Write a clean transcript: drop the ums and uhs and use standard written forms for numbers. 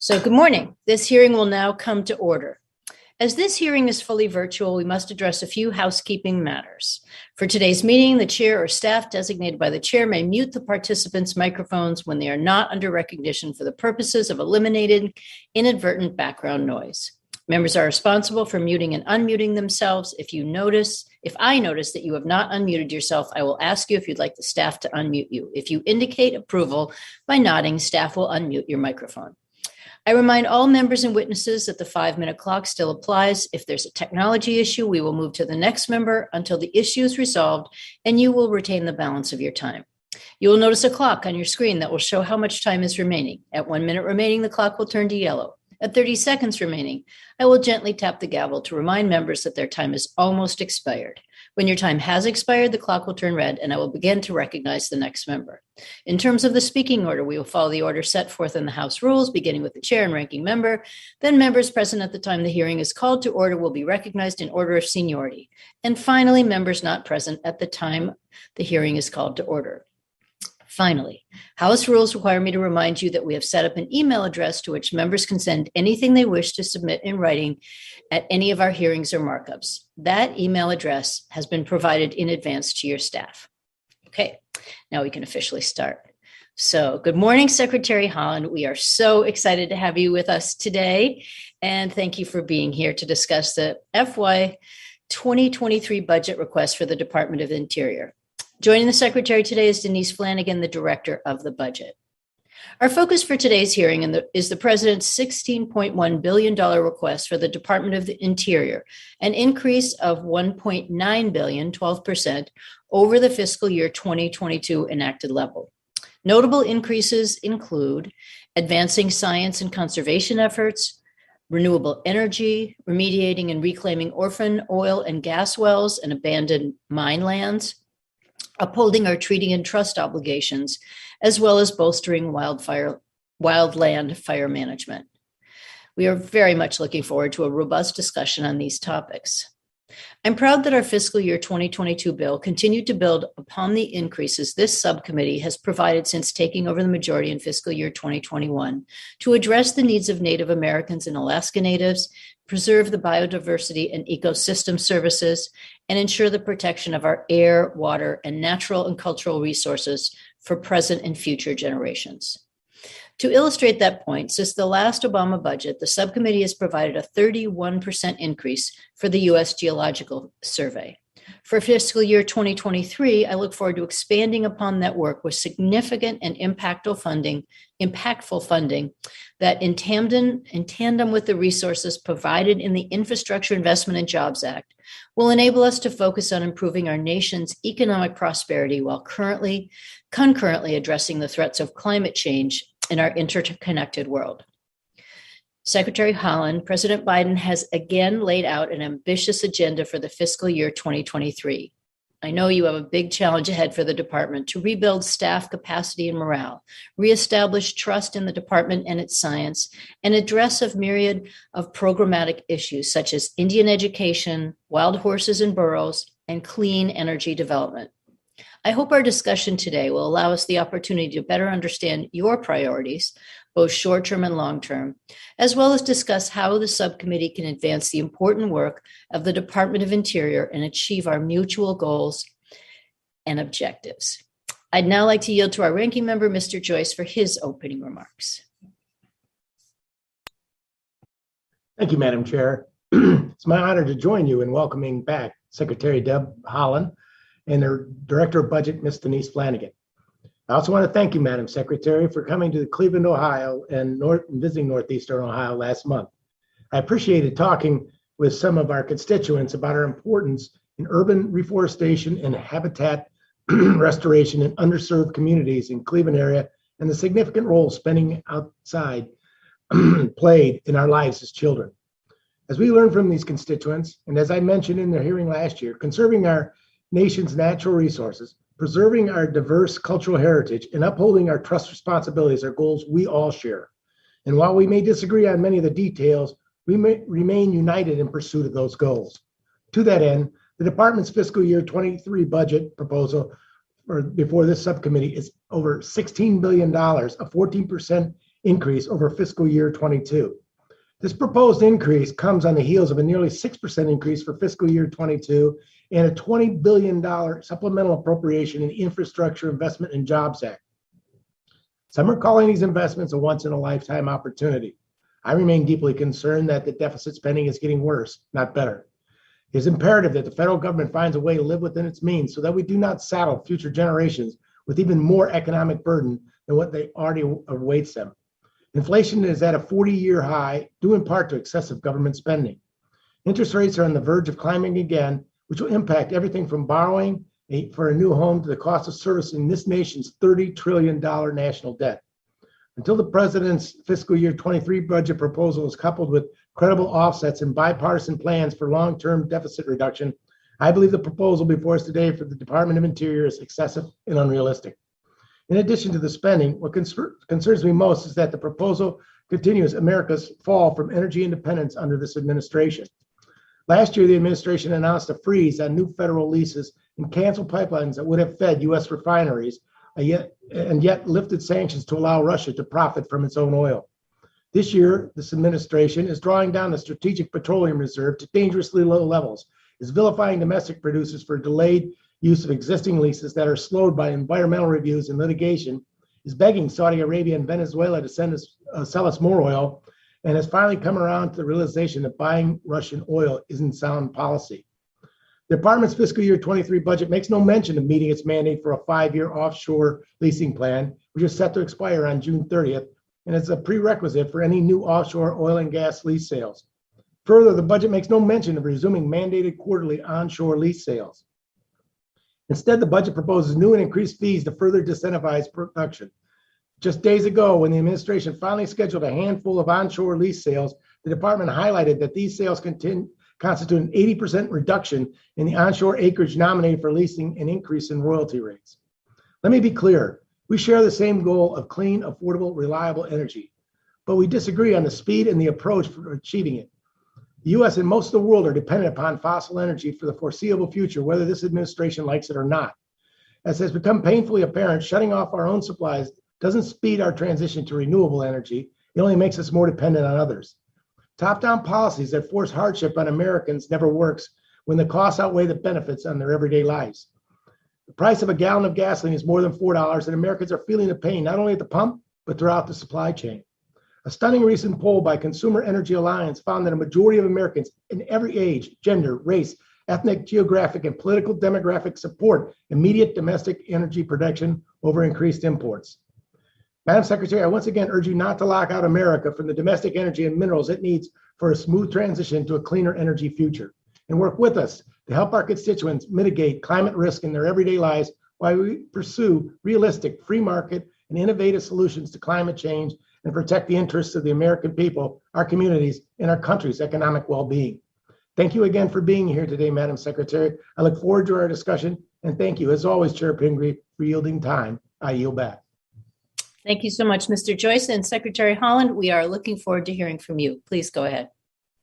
Good morning. This hearing will now come to order. As this hearing is fully virtual, we must address a few housekeeping matters. For today's meeting, the chair or staff designated by the chair may mute the participants' microphones when they are not under recognition for the purposes of eliminating inadvertent background noise. Members are responsible for muting and unmuting themselves. If I notice that you have not unmuted yourself, I will ask you if you'd like the staff to unmute you. If you indicate approval by nodding, staff will unmute your microphone. I remind all members and witnesses that the 5-minute clock still applies. If there's a technology issue, we will move to the next member until the issue is resolved, and you will retain the balance of your time. You will notice a clock on your screen that will show how much time is remaining. At 1 minute remaining, the clock will turn to yellow. At 30 seconds remaining, I will gently tap the gavel to remind members that their time is almost expired. When your time has expired, the clock will turn red, and I will begin to recognize the next member. In terms of the speaking order, we will follow the order set forth in the House rules, beginning with the chair and ranking member. Then members present at the time the hearing is called to order will be recognized in order of seniority. And finally, members not present at the time the hearing is called to order. Finally, House rules require me to remind you that we have set up an email address to which members can send anything they wish to submit in writing at any of our hearings or markups. That email address has been provided in advance to your staff. Okay, now we can officially start. So good morning, Secretary Haaland. We are so excited to have you with us today. And thank you for being here to discuss the FY 2023 budget request for the Department of the Interior. Joining the Secretary today is Denise Flanagan, the Director of the Budget. Our focus for today's hearing is the President's $16.1 billion request for the Department of the Interior, an increase of $1.9 billion, 12%, over the fiscal year 2022 enacted level. Notable increases include advancing science and conservation efforts, renewable energy, remediating and reclaiming orphan oil and gas wells and abandoned mine lands, upholding our treaty and trust obligations, as well as bolstering wildland fire management. We are very much looking forward to a robust discussion on these topics. I'm proud that our fiscal year 2022 bill continued to build upon the increases this subcommittee has provided since taking over the majority in fiscal year 2021 to address the needs of Native Americans and Alaska Natives, preserve the biodiversity and ecosystem services, and ensure the protection of our air, water, and natural and cultural resources for present and future generations. To illustrate that point, since the last Obama budget, the subcommittee has provided a 31% increase for the U.S. Geological Survey. For fiscal year 2023, I look forward to expanding upon that work with significant and impactful funding that in tandem with the resources provided in the Infrastructure Investment and Jobs Act will enable us to focus on improving our nation's economic prosperity while concurrently addressing the threats of climate change in our interconnected world. Secretary Haaland, President Biden has again laid out an ambitious agenda for the fiscal year 2023. I know you have a big challenge ahead for the department to rebuild staff capacity and morale, reestablish trust in the department and its science, and address a myriad of programmatic issues such as Indian education, wild horses and burros, and clean energy development. I hope our discussion today will allow us the opportunity to better understand your priorities, both short-term and long-term, as well as discuss how the subcommittee can advance the important work of the Department of Interior and achieve our mutual goals and objectives. I'd now like to yield to our ranking member, Mr. Joyce, for his opening remarks. Thank you, Madam Chair. It's my honor to join you in welcoming back Secretary Deb Haaland and their Director of Budget, Ms. Denise Flanagan. I also want to thank you, Madam Secretary, for coming to Cleveland, Ohio, and visiting Northeastern Ohio last month. I appreciated talking with some of our constituents about our importance in urban reforestation and habitat restoration in underserved communities in Cleveland area and the significant role spending outside played in our lives as children. As we learn from these constituents, and as I mentioned in the hearing last year, conserving our nation's natural resources, preserving our diverse cultural heritage, and upholding our trust responsibilities are goals we all share. And while we may disagree on many of the details, we may remain united in pursuit of those goals. To that end, the department's fiscal year 23 budget proposal before this subcommittee is over $16 billion, a 14% increase over fiscal year 22. This proposed increase comes on the heels of a nearly 6% increase for fiscal year 22 and a $20 billion supplemental appropriation in the Infrastructure Investment and Jobs Act. Some are calling these investments a once-in-a-lifetime opportunity. I remain deeply concerned that the deficit spending is getting worse, not better. It is imperative that the federal government finds a way to live within its means so that we do not saddle future generations with even more economic burden than what they already awaits them. Inflation is at a 40-year high, due in part to excessive government spending. Interest rates are on the verge of climbing again, which will impact everything from borrowing for a new home to the cost of servicing this nation's $30 trillion national debt. Until the president's fiscal year 23 budget proposal is coupled with credible offsets and bipartisan plans for long-term deficit reduction, I believe the proposal before us today for the Department of Interior is excessive and unrealistic. In addition to the spending, what concerns me most is that the proposal continues America's fall from energy independence under this administration. Last year, the administration announced a freeze on new federal leases and canceled pipelines that would have fed U.S. refineries, yet lifted sanctions to allow Russia to profit from its own oil. This year, this administration is drawing down the Strategic Petroleum Reserve to dangerously low levels, is vilifying domestic producers for delayed use of existing leases that are slowed by environmental reviews and litigation, is begging Saudi Arabia and Venezuela to sell us more oil, and has finally come around to the realization that buying Russian oil isn't sound policy. The department's fiscal year 23 budget makes no mention of meeting its mandate for a 5-year offshore leasing plan, which is set to expire on June 30th, and is a prerequisite for any new offshore oil and gas lease sales. Further, the budget makes no mention of resuming mandated quarterly onshore lease sales. Instead, the budget proposes new and increased fees to further disincentivize production. Just days ago, when the administration finally scheduled a handful of onshore lease sales, the department highlighted that these sales constitute an 80% reduction in the onshore acreage nominated for leasing and increase in royalty rates. Let me be clear. We share the same goal of clean, affordable, reliable energy, but we disagree on the speed and the approach for achieving it. The U.S. and most of the world are dependent upon fossil energy for the foreseeable future, whether this administration likes it or not. As has become painfully apparent, shutting off our own supplies doesn't speed our transition to renewable energy. It only makes us more dependent on others. Top-down policies that force hardship on Americans never works when the costs outweigh the benefits on their everyday lives. The price of a gallon of gasoline is more than $4, and Americans are feeling the pain not only at the pump, but throughout the supply chain. A stunning recent poll by Consumer Energy Alliance found that a majority of Americans in every age, gender, race, ethnic, geographic, and political demographic support immediate domestic energy production over increased imports. Madam Secretary, I once again urge you not to lock out America from the domestic energy and minerals it needs for a smooth transition to a cleaner energy future, and work with us to help our constituents mitigate climate risk in their everyday lives while we pursue realistic, free market, and innovative solutions to climate change and protect the interests of the American people, our communities, and our country's economic well-being. Thank you again for being here today, Madam Secretary. I look forward to our discussion, and thank you, as always, Chair Pingree, for yielding time. I yield back. Thank you so much, Mr. Joyce. And Secretary Haaland, we are looking forward to hearing from you. Please go ahead.